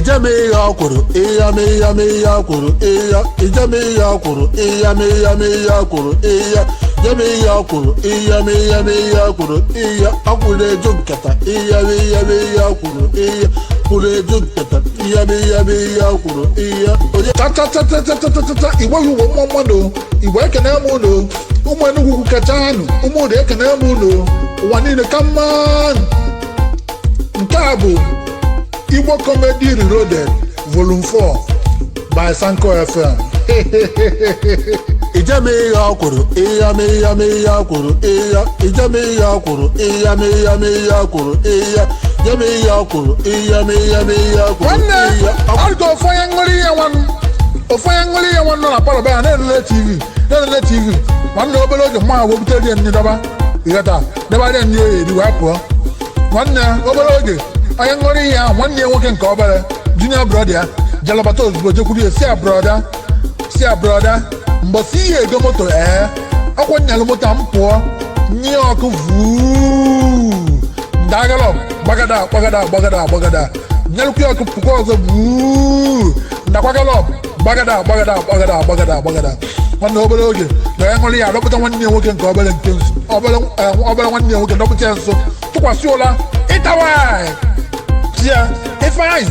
ijeme ya kwuru iya me ya kwuru iya ijeme ya kwuru iya me ya kwuru iya jeme ya kwuru iya me ya kwuru iya akwuru eju nkata iya me ya kwuru iya kwuru eju nkata iya me ya kwuru iya onye ta igwe yuwo mmadụ igwe ekene m ụlọ ụmụ Enugu kacha anụ ụmụ ụlọ ekene m ụlọ ụwa niile ka mma. Nke a bụ Igbo Comedy Reloaded Volume 4 by Sanko FM. Ijeme ya kwuru iya me ya kwuru iya ijeme ya kwuru iya me ya kwuru iya jeme ya kwuru iya me ya kwuru iya algo ofoya ngori ya wan na palo ba na TV nwanne obere oge mma wo butere ndị daba igata daba dị ndị eri wa pụọ nwanne obere oge onye ngori ya nwanne nwoke nke obere junior brother jalabata ozugbo jekwuru si broda mbosi ihe ego moto ọkwa nyalụ moto m pụọ nye ọkụ vuu ndagalọ gbagada nyalụkwu ọkụ pụkwa ọzọ vuu ndakwagalọ gbagada nwanne obere oge na ya ṅụrụ ya dọpụta nwanne ya nwoke nke obere nwanne ya nwoke dọpụta ya nso tụkwasị ụla ịtawai tia ifeanyị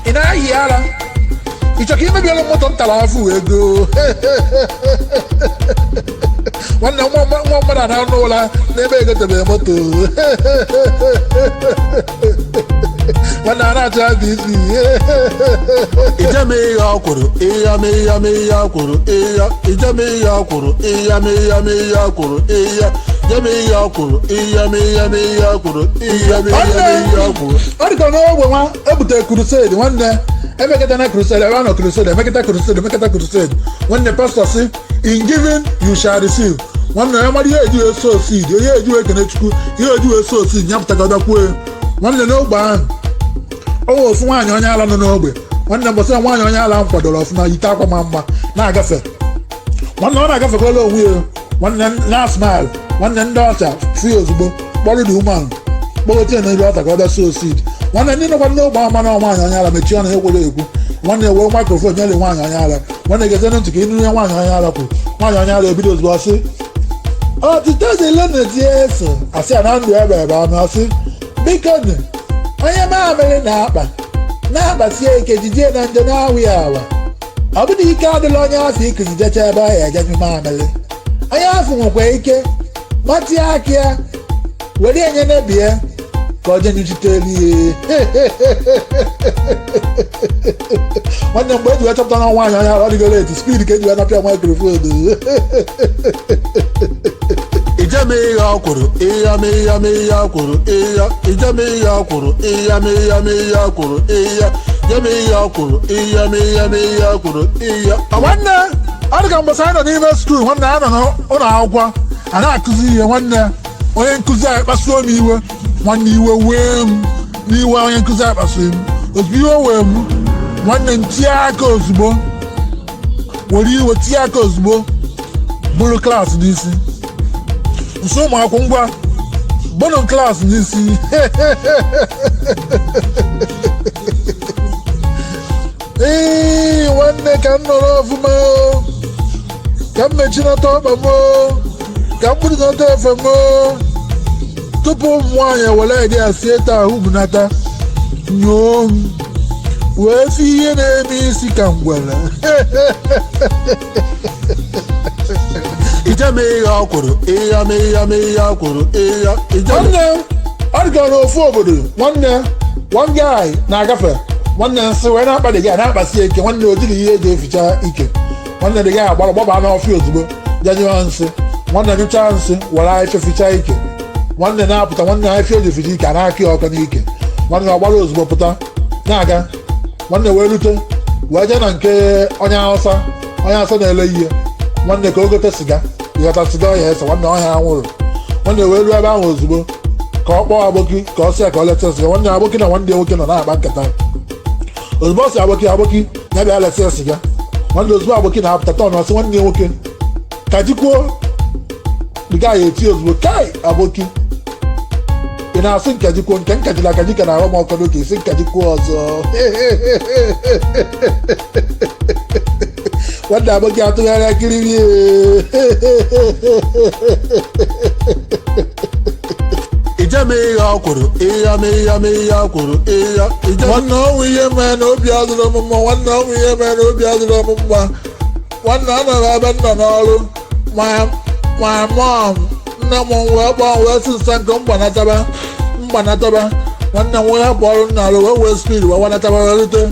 ị na-ahị ara ịchọ ka imebiela moto ntara afụ ego nwanne nwa mmadụ na-anụ ụla n'ebe egotebeghị moto nwanne a na-achọ abụ isi ijeme ya kwuru iya me ya kwuru iya ijeme ya kwuru iya me ya kwuru iya jeme ya kwuru iya me ya kwuru iya ya kwuru ọ dịka n'ogbe nwa ebutere crusade nwanne emekata na crusade ebe a nọ crusade emekata crusade nwanne pastor si in giving you shall receive nwanne ya mara ihe eji eso seed ihe eji ekene chukwu ihe eji eso seed nyapụtagodakwue nwanne n'ogbe ahụ ọwụ ofu nwaanyị onye ala nọ n'ogbe nwanne mbọsị nwaanyị onye ala m kwadoro ọfụma yite akwa ma mma na-agafe nwanne ọ na-agafekwala onwe ya nwanne na smile nwanne ndị ọcha fi ozugbo kpọrọ dị umeahụ kpọgote na elu ọta ka ọ bịa so seed nwanne ndị nọkwa n'ogbe ama na nwaanyị onye ala mechie ọnụ ekwere ekwu nwanne wee microphone nyere nwaanyị onye ala nwanne gezie ntị ka ịnụ ya nwaanyị onye ala kwuru nwaanyị onye ala ebido ozugbo ọsị ọtụtụzile na-eti eso asị a na ndụ ebe anụ asị biko nụ onye mamịrị na-akpasie ike jijie na nje na-awụ ya awa ọ bụrụ ike adịla onye afọ ikuzijecha ebe ahụ ejenyu mamịrị onye afọ nwekwa ike gbatịa aka ya were enye nebie ka ọ jenyuchite elu ihe nwanne mgbe eji wee chọpụta na nwaanyị onye ọ dịgoro etu spid ka eji wee napịa maikrofonu ijeme ya kwuru iya me ya kwuru iya ijeme ya kwuru iya me ya kwuru iya jeme ya kwuru iya me ya kwuru iya nwanne ọ dịka mgbasa anyị nọ n'ime skuul nwanne a nọ n'ụlọ akwụkwọ a na-akụzi ihe nwanne onye nkụzi anyị kpasuo m iwe nwanne iwe wee m n'iwe onye nkụzi anyị kpasuo m ozugbo iwe wee m nwanne ntie aka ozugbo were iwe tie aka ozugbo bụrụ klaasị n'isi nso ụmụ akwụkwọ ngwa bụrụ klaasị n'isi ee nwanne ka m nọrọ ọfụma ka m mechinata ọkpa m ka m kpụrịnata efe m tupu ụmụ nwaanyị ewere ede ya sie taa ahụ bunata nyoo m wee fi ihe na-eme isi ka ngwere ijeme ya kwuru iya me ya kwuru iya nwanne ọ dịka n'ofu obodo nwanne one guy na-agafe nwanne nsị wee na-akpa dị gị na-akpasi ike nwanne o jiri ihe eji eficha ike nwanne dị gị agbara gbaba n'ọfịa ozugbo janyụọ nsị nwanne nyụchaa nsị were ahịfịa ficha ike nwanne na-apụta nwanne ahịfịa eji ficha ike a na-akị ọkọ n'ike nwanne ọ gbara ozugbo pụta na-aga nwanne wee rute wee jee na nke onye Hausa na-ele ihe nwanne ka o gote siga ịghọta siga ọhịa ese nwanne ọhịa anwụrụ nwanne wee ruo ebe ahụ ozugbo ka ọ kpọọ aboki ka ọ sị ya ka ọ leta siga nwanne aboki na nwanne nwoke nọ na-akpa nkata ozugbo ọ sị aboki ya bịa leta siga nwanne ozugbo aboki na-apụta tọn ọsị nwanne nwoke ka jikwuo dịga ya eti ozugbo kai aboki ị na-asị nkaji kwuo nke nkajila akaji ka na-ahụ m ọkụ n'oge isi nkaji kwuo ọzọ nwanne abụ gị atụgharị akịrịrị ijeme ihe ọkwụrụ ịya ma ịya ma ihe ọkwụrụ ịya nwanne ọnwụ ihe mee na obi adịrọ m mma nwanne ọnwụ ihe mee na obi adịrọ m mma nwanne anọ m ebe nọ n'ọrụ my mom nne m wee gbaa wee si nsa nke mgbanataba nwanne m wee hapụ ọrụ nna alụ wee speed wee wanataba wee rute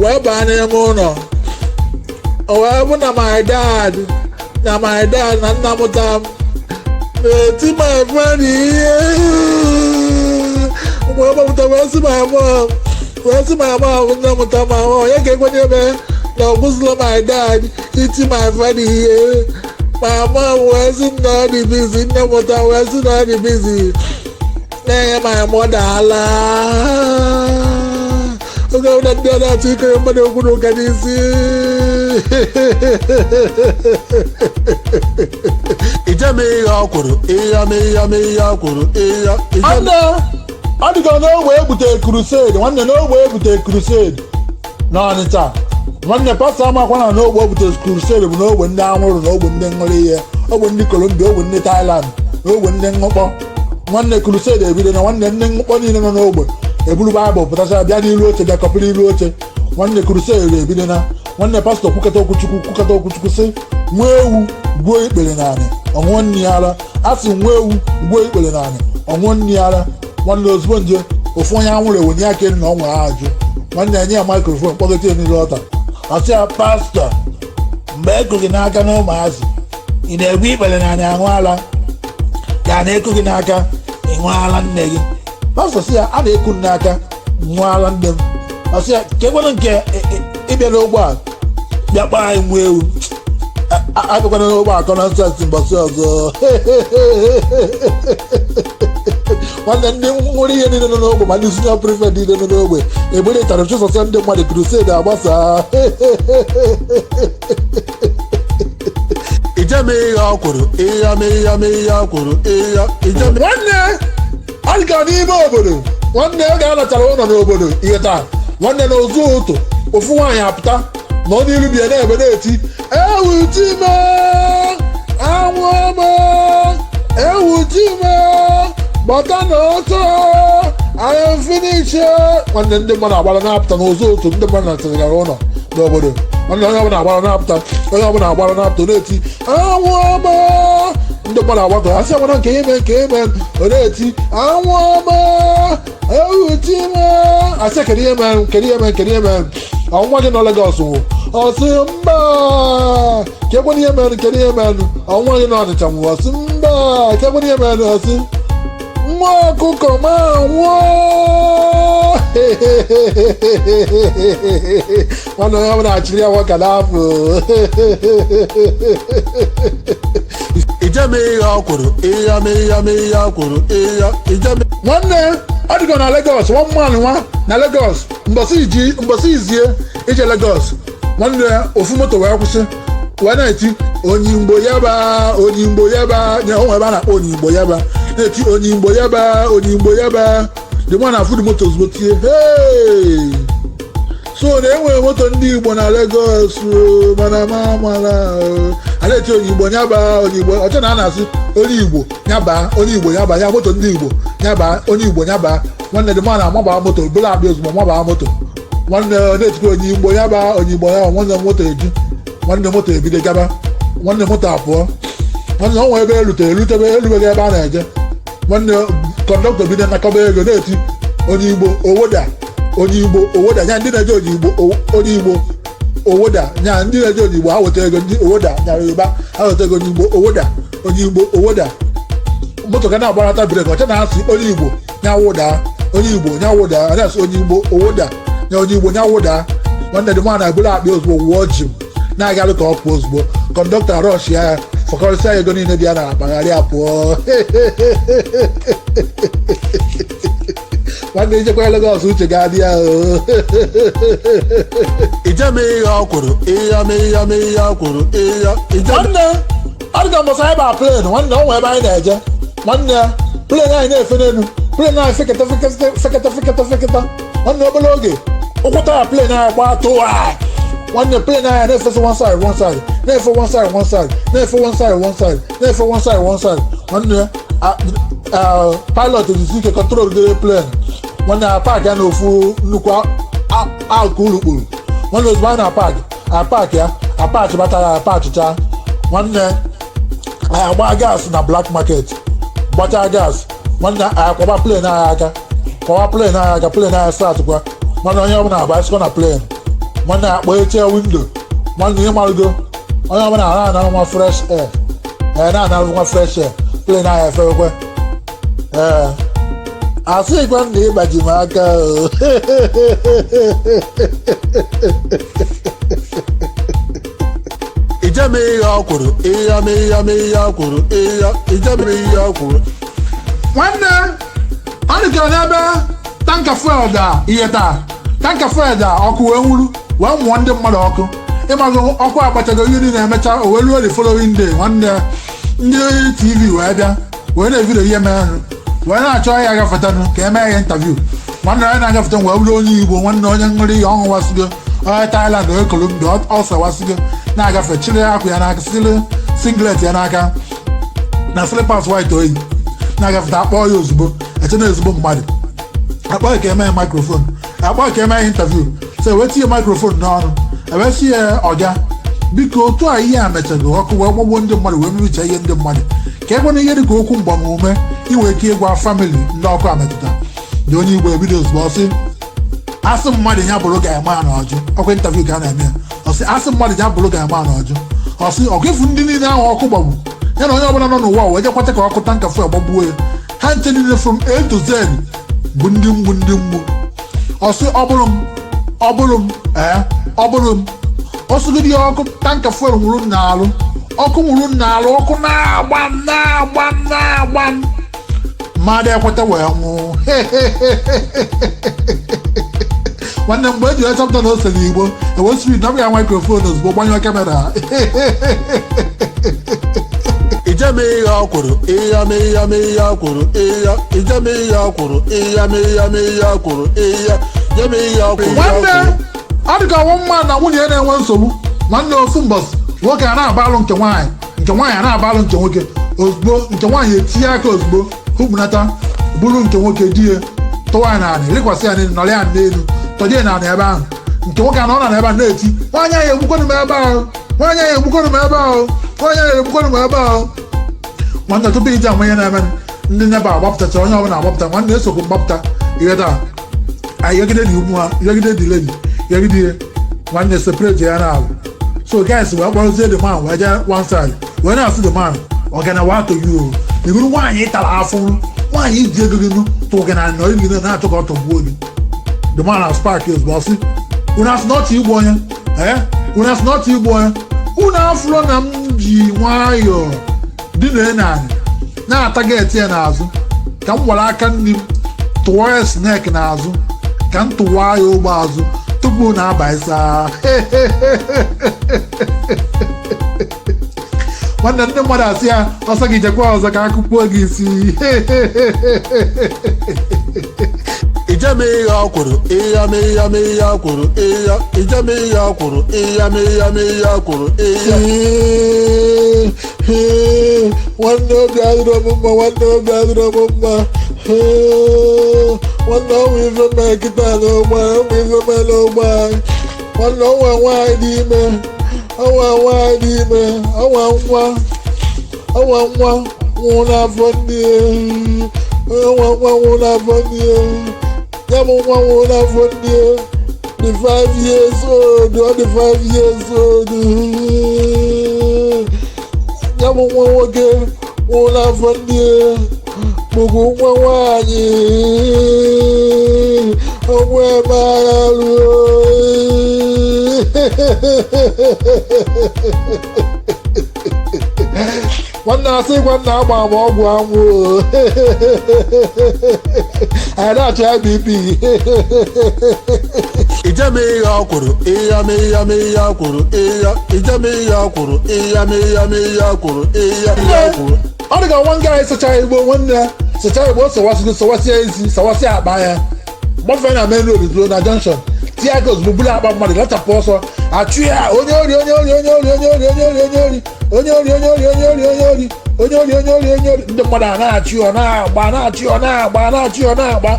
wee baa n'ime ụlọ wee bụ na my dad na nna mụta m na-eti my friend ihe wee gbapụta wee si my mom nne mụta ma onye ga-ekwenye ebe na ọgwụzụla my dad iti my friend ihe my mom wee si na ọ dị busy nne mụta wee si na ọ dị busy na-enye my mother ala oge ọbụla ndị ọ na-achọ ikere mmadụ okwu n'ụka n'isi ijeme ihe ọkwụrụ ịya ma ịya ma ihe ọkwụrụ ịya nwanne ọ dịka n'ogbe ebutere crusade nwanne n'ogbe ebutere crusade n'Ọnịcha nwanne pastọ amakwa na n'ogbe ebutere crusade bụ n'ogbe ndị anwụrụ na ogbe ndị ṅụrụ ihe ogbe ndị Colombia ogbe ndị Thailand na ogbe ndị ṅụkpọ nwanne crusade ebido na nwanne ndị ṅụkpọ niile nọ n'ogbe eburu Baịbụl pụtacha bịa n'iru oche bịa kọpụ n'iru oche nwanne crusade ebido na nwanne pastọ kwukọta okwuchukwu sị nwa ewu gbuo ikpere n'anị ọṅụọ nri ya ara a sị nwa ewu gbuo ikpere n'anị ọṅụọ nri ya ara nwanne ozugbo nje ofu onye anwụrụ ewenye aka elu na ọ nwere ajụ nwanne enye ya maikrofon kpọgota niile ọta ọsị ya pastọ mgbe eko gị n'aka na ụmụazị ị na-egbu ikpere n'anị aṅụ ala ya na-eko gị n'aka ịṅụ ala nne gị pastọ sị ya a na-eku m n'aka ṅụọ ala nne m ọsị ya kekwana nke ịbịa n'ụgbọ a bịa kpaa anyị nwa ewu abịakwana n'ụgbọ akọ na nsensị mbọsị ọzọ nwanne ndị nwere ihe niile nọ n'ogbe ma ndị senior prefect niile nọ n'ogbe egberetara chụsọsọ ndị mmadụ crusade agbasa ijeme ihe ọkwụrụ ịya ma ịya ma ihe ọkwụrụ ịya ijeme nwanne ọ dịka n'ime obodo nwanne oge a natara ụlọ n'obodo ihe taa nwanne na ozu ụtụ ofu nwaanyị apụta na ọ n'ilu bịa na-ebe na-eti ewuchime anwụọma ewuchime gbata na ọtọ anyị finishi nwanne ndị mmadụ agbara na-apụta na ozu ụtụ ndị mmadụ natara ụlọ n'obodo nwanne onye ọbụla agbara na-apụta na-eti anwụọma ndị mmadụ agbakọ asị agbara nke ime ọ na-eti anwụọma ewuchime asị kedu ihe mere ọnwa gị nọ Lagos nwụ ọsị mba kekwena ihe mere kedu ihe mere ọnwa gị nọ Ọnịcha nwụ ọsị mba kekwena ihe mere ọsị nwa ọkụkọ ma nwụọ nwanne onye ọbụla achịrị ya nwoke n'afọ ijeme ihe ọkwụrụ ịya ma ịya ma ihe ọkwụrụ ịya ijeme nwanne ọ dịka na Lagos nwa mmanụ nwa na Lagos mbọsị izie ije Lagos nwanne ofu moto wee kwụsị wee na-eti onye Igbo yaba nye onwe ebe a na-akpọ onye Igbo yaba na-eti onye Igbo yaba dị nwa na afụ dị moto ozugbo tie hey so na enwere moto ndị Igbo na Lagos mana ma mara a na-eti onye Igbo nyaba ọcha na a na-asị onye Igbo nyaba ya moto ndị Igbo nyaba onye Igbo nyaba nwanne dị nwa na-amaba moto bụla abịa ozugbo mabaa moto nwanne na-etikwa onye Igbo nyaba nwanne moto eju nwanne moto ebido gaba nwanne moto apụọ nwanne ọnwa ebe elutebeghị ebe a na-eje nwanne kọndọktọ bido nakọba ego na-eti onye Igbo owoda nya ndị na-eje onye Igbo owoda nya ndị na-eje onye Igbo ha weta ego ndị owoda nya Yoruba ha weta ego onye Igbo owoda moto ga na-agbarata breki ọcha na-asị onye Igbo nya wụda a na-asị onye Igbo owoda nya onye Igbo nya wụda nwanne dị nwa na-eburu akpa ozugbo wụọ ji na-agalụ ka ọ pụọ ozugbo kọndọktọ rọsh ya fọkọrịsịa ego niile dị ya na akpagharị apụọ nwanne ijekwa Lagos uche ga-adị ya ijeme ihe ọkwụrụ ịya ma ịya ma ihe ọkwụrụ ịya nwanne ọ dịka mbọsị anyị baa plen nwanne ọ nwe ebe anyị na-eje nwanne plen anyị na-efe n'elu plane ahụ feketa nwanne obere oge ụkwụta ya plane ahụ gba tụwa nwanne plane ahụ na-efesa one side na-efe one side nwanne pilot ejisi ike control dere plane nwanne a paakị ya na ofu nnukwu akụ urukpuru nwanne ozugbo anyị na-apaakị ya apaachị batara apaachịcha nwanne anyị agba gas na black market gbachaa gas nwanne anyị kwaba plane anyị aka plane anyị start kwa nwanne onye ọbụla agba sikọ na plane nwanne akpọ eche windo nwanne ihe marụgo onye ọbụla na-anara nwa fresh air plane anyị efewekwe asịkwa m na ịgbaji m aka ijeme ihe ọ kwuru ihe kwuru ijeme ihe ọ kwuru nwanne ọ dịkara n'ebe tanka fuel da ihe taa tanka fuel da ọkụ wee nwuru wee mụọ ndị mmadụ ọkụ ịmago ọkụ agbachago ihe niile emecha o wee ruo the following day nwanne ndị TV wee bịa wee na-evidio ihe mee wee na-achọ ya agafetanụ ka emee ya interview nwanne onye na-agafeta wee bụrụ onye Igbo nwanne onye ṅụrụ ihe ọṅụ wasigo onye Thailand onye Colombia ọsọ wasigo na-agafe chiri akwụ ya n'aka sili singlet ya n'aka na slippers white oyi na-agafeta akpọọ ya ozugbo eche na ezigbo mmadụ akpọọ ya ka emee microphone akpọọ ka emee interview so wee tinye microphone n'ọnụ ewee si ya ọga biko otu a ihe a mechago ọkụ wee gbagbuo ndị mmadụ wee mebicha ihe ndị mmadụ ka ekwana ihe dịka okwu mgbamume inwe ike ịgwa famili ndị ọkụ ametụta dị onye Igbo ebido ozugbo ọsị asị mmadụ ya bụrụ ga-eme a n'ọjụ ọkwa interview ka a na-eme ya ọsị asị mmadụ ya bụrụ ga-eme a n'ọjụ ọsị ọkụfu ndị niile ahụ ọkụ gbagbu ya na onye ọbụla nọ n'ụwa wee jekwata ka ọkụ tanka fuel gbagbuo ya ha nche niile from A to Z bụ ndị mgbu ọsị ọ bụrụ m ọsụgide ọkụ tanka fuel nwụrụ n'alụ ọkụ na-agba mmadụ ekweta wee nwụọ nwanne mgbe eji echọpụta na ose n'Igbo ewesiri na ya microphone ozugbo gbanyụọ kamera ijeme ihe ọ kwuru ihe kwuru ijeme ihe ọ kwuru ihe kwuru jeme ihe ọ kwuru nwanne ọ dịka ọnwụ mma na nwunye ya na-enwe nsogbu nwanne ofu mbọsị nwoke a na-abalụ nke nwaanyị a na-abalụ nke nwoke ozugbo nke nwaanyị etinye aka ozugbo hụbunata bụrụ nke nwoke di ya tụwa ya n'anị lekwasị ya n'elu nọrọ ya n'elu tọjee n'anị ebe ahụ nke nwoke a nọ na ebe ahụ na-eti nwaanyị anyị egbukwanụ m ebe ahụ nwanne tupu iji ama ihe na-eme ndị nebe agbapụtacha onye ọbụla agbapụta nwanne esokwu mgbapụta ihe taa anyị yegide dị ụmụ ha yegide dị ledi yegide ihe nwanne separate ya na alụ so guys wee kpọrọzie the man wee jee one side wee na-asị the man ọgana wato you iguru nwaanyị tara afụ nwaanyị iji ego gị tụ ọgana nọ igi na-achọ ka ọ tọgbuo gị the man has spark is bossy unu asị n'ọchị igbu onye unu afụrụ na m ji nwayọọ dị na na-ata geti ya n'azụ ka m were aka nri m tụọ ya snake n'azụ ka m tụwa ya ụgbọ azụ tupu na-abaịsa nwanne ndị mmadụ asị ya ọsọ gị jekwa ọzọ ka akụkpọ gị isi ijeme ihe ọ kwuru ihe kwuru ijeme ihe ọ kwuru ihe kwuru nwanne obi adịrọ m mma nwanne ọnwụ ife mee kịta n'ụgbọ nwanne ọnwa nwaanyị dị ime ọnwa nwa nwụrụ n'afọ ndị ya bụ nwa nwụrụ n'afọ ndị dị 5 years old ọ dị 5 years old ya bụ nwa nwoke nwụrụ n'afọ ndị bụkwa nwa nwaanyị ọnwa ebe agha ruo nwanne asịkwa nna agba m ọgwụ anwụ anyị na-achọ ya BP ijeme ihe ọ kwuru ihe kwuru ijeme ihe ọ kwuru ihe kwuru ọ dị ka nwa nga anyị sụchara Igbo nwanne sịcha igbo sọwasịgo sọwasịa ezi sọwasịa akpa ya gbafee na main road ruo na junction tie aka ozugbo buru akpa mmadụ lachapụ ọsọ achụ ya onye ori onye ori onye ori onye ori onye ori onye ori onye ori onye ori onye ori onye ori onye ori onye ori onye ori ndị mmadụ a na-achị ọ na-agba na-achị ọ na-agba na-achị ọ na-agba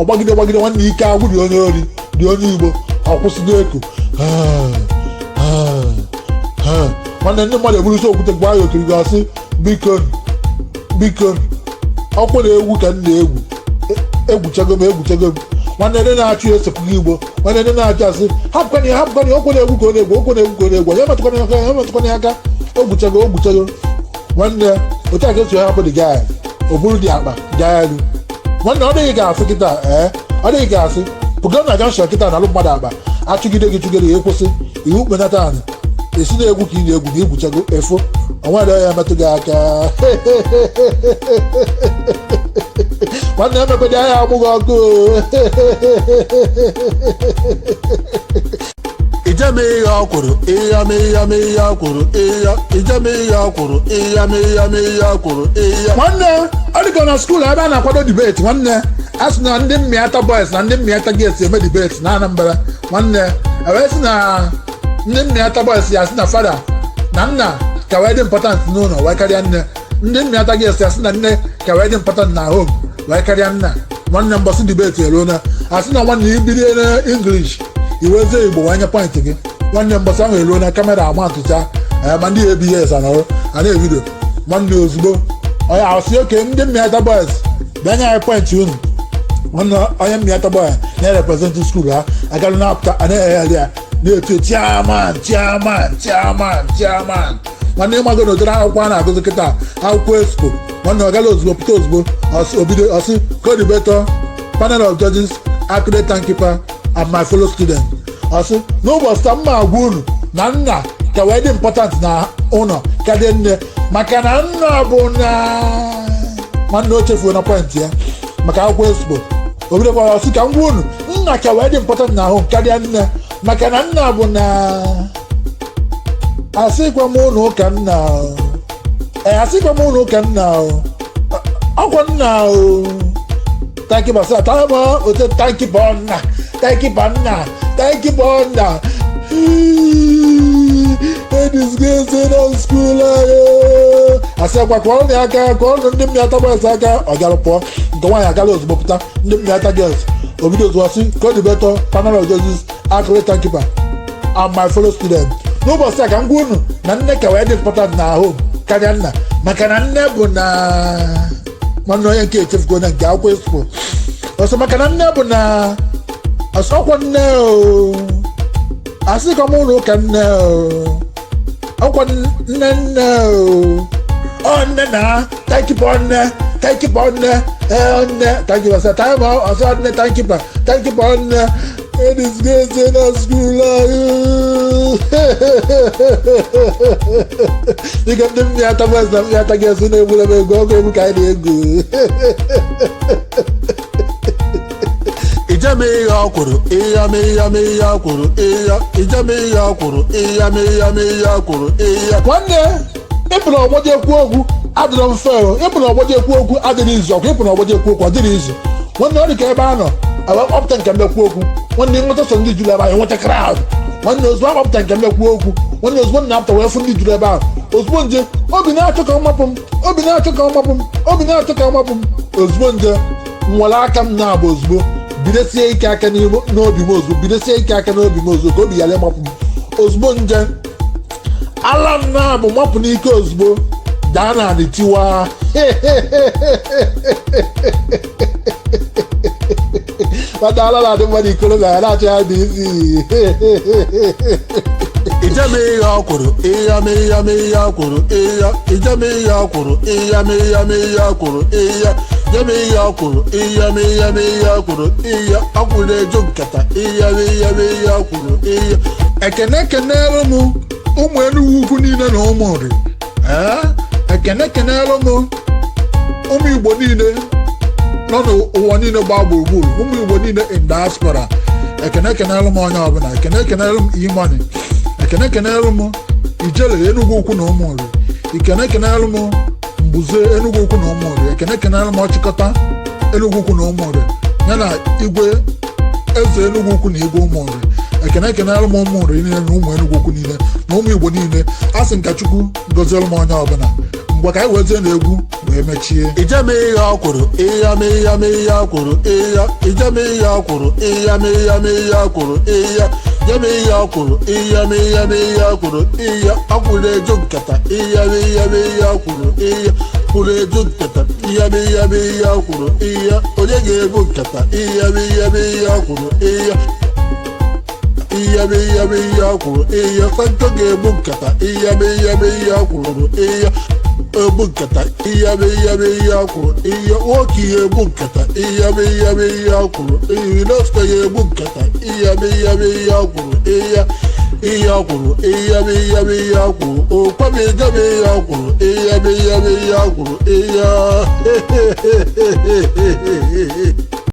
ọgbagide gbagide nwanne ike agwụ dị onye ori dị onye igbo ọkwụsịgo eku nwanne ndị mmadụ eburusi okwute gba ya okiri gasị biko ọkwụ na-egwu ka m na-egwu egwuchago m nwanne ndị na-achụ ya esepụghị igbo nwanne ndị na-achụ asị hapụkwana ya okwu na-egwu ka ọ na-egwu okwu na-egwu ka ọ na-egwu onye metụkwana ya aka ogwuchago nwanne otu a ka esi hapụ dị gaa o buru dị akpa gaa elu nwanne ọ dịghị ga-asị kịta ọ dịghị ga-asị pụga na junction kịta na alụ mmadụ akpa achụgide gị chụgide ya ekwụsị iwu kpenata anyị esi na-egwu ka ị na-egwu na igwuchago efu onwere ya metụ gị aka nwanne emekwede ahịa agbụghị ọkụ ijeme ihe ọkwụrụ ihe akwụrụ ijeme ihe ọkwụrụ ihe akwụrụ nwanne ọ dịka na skuul ebe a na-akwado dibeti nwanne a sị na ndị mmịata boys na ndị mmịata girls eme dibeti na Anambra nwanne ewee sị na ndị mmịata boys ya sị na fada na nna ka wee dị important n'ụlọ wee karịa nne ndị mmịata girls ya sị na nne ka wee dị important na home wee karịa nna nwanne mbọsị dibeti eruona a sị na nwanne ibilie na English iwezie igbo wee nye pọintị gị nwanne mbọsị ahụ eruona kamera ama ntụcha ma ndị ABS anọrọ a na-evidio nwanne ozugbo onye asị oke ndị mmịata boys bịa nye anyị pọintị unu nwanne onye mmịata boy na-representị skuul ha agalụ na-apụta a na-eghegharị ya na-eto chairman nwanne ịmago na ụdịrị akwụkwọ a na-agụzi kịta akwụkwọ expo nwanne ọ gala ozugbo pụta ozugbo obido ọsị co-debator panel of judges accurate timekeeper and my fellow student ọsị n'ụbọchị taa mma agwa unu na nna ka wee dị important na ụlọ karịa nne maka na nna bụ na nwanne o chefuo na pọintị ya maka akwụkwọ expo obido gwara ọsị ka m gwa unu nna ka wee dị important na ahụ karịa nne maka na nna bụ na asịkwa m ụlọ ụka nna ọkwa nna tankipa sa tama ote tankipa nna edisgezi na skuul anyị asịkwa ka ọrụ ya aka ka ọrụ ndị mmịata boys aka ọ gara pụọ nke nwaanyị agala ozugbo pụta ndị mmịata girls obido ozugbo co-debator panel of judges accurate timekeeper and my fellow student n'ụbọchị a ka m gwa unu na nne ka wee dị important na ahụ karịa nna maka na nne bụ na nwanne onye nke echefugo na nke akwụkwọ expo ọsọ maka na nne bụ na ọsọkwa nne asị ka m ụlọ ụka nne ọkwa nne nne na tankipa nne tankipa sa taịma ọsọ nne tankipa nne edisgezi na skuul anyị dịka ndị mmịata boys na mmịata girls na-egburu m ego ọgụ egwu ka anyị na-egwu ijeme ihe ọkwụrụ ihe akwụrụ ijeme ihe ọkwụrụ ihe akwụrụ nwanne ịpụrụ ọgbọdị ekwu okwu adịrọ mfe ịpụrụ ọgbọdị ekwu okwu adịrị izu ọkụ ịpụrụ ọgbọdị ekwu okwu ọ dịrị izu nwanne ọ dị ka ebe a nọ ọpụta nke mmekwu okwu nwanne nweta so ndị juru ebe ahụ nweta kraụd nwanne ozugbo akpọpụta nke mmekwu okwu nwanne ozugbo na-apụta wee fụ ndị juru ebe ahụ ozugbo nje obi na-achọ ka ọ mapụ m ozugbo nje nwere aka m na-abụ ozugbo bidosie ike aka n'obi m ozugbo ka obi ghara ịmapụ m ozugbo nje ala m na-abụ mapụ n'ike ozugbo daa na anị tiwa mata ala na-adị mmadụ ikoro na ya na-achọ ya dị isi ijeme ihe ọkwụrụ ihe akwụrụ ijeme ihe ọkwụrụ ihe akwụrụ jeme ihe ọkwụrụ ihe akwụrụ eju nkata ihe akwụrụ ekene kenere m ụmụ Enugu ukwu niile na ụmụ nri ekene kenere m ụmụ Igbo niile nọ n'ụwa niile gbaa gburugburu ụmụ Igbo niile in diaspora ekene kenere m onye ọbụla ekene kenere m imani ekene kenere m Ijele Enugu ukwu na ụmụ nri ekene kenere m mbuze Enugu Ukwu na Ụmụnri ekene kenara m ọchịkọta Enugu Ukwu na Ụmụnri ya na igwe eze Enugu Ukwu na igwe Ụmụnri ekene kenara m Ụmụnri niile na ụmụ Enugu Ukwu niile na ụmụ Igbo niile a sị nka Chukwu goziere m onye ọbụla mgbe ka anyị wezie na egwu wee mechie ijeme ihe akwụrụ ịya me ya me ya akwụrụ ịya ijeme ihe akwụrụ ịya me ya me ya akwụrụ ịya yeme ihe akwụrụ ịya me ya me ya akwụrụ ịya akwụrụ eju nkata ịya me ya me ya akwụrụ ịya kwụrụ eju nkata ịya me ya me ya akwụrụ ịya onye ga-ebu nkata ịya me ya me ya akwụrụ ịya iya me ya me ya akwụrụ ịya Santo ga-ebu nkata ịya me ya me ya akwụrụ ịya ebu nkata iya me ya me ya akwụrụ ịya nwoke ya ebu nkata iya me ya me ya akwụrụ ịya Nosko ya ebu nkata iya me ya me ya akwụrụ ịya iya akwụrụ iya me ya me ya akwụrụ ụkpam ịga me ya akwụrụ iya me ya me ya akwụrụ ịya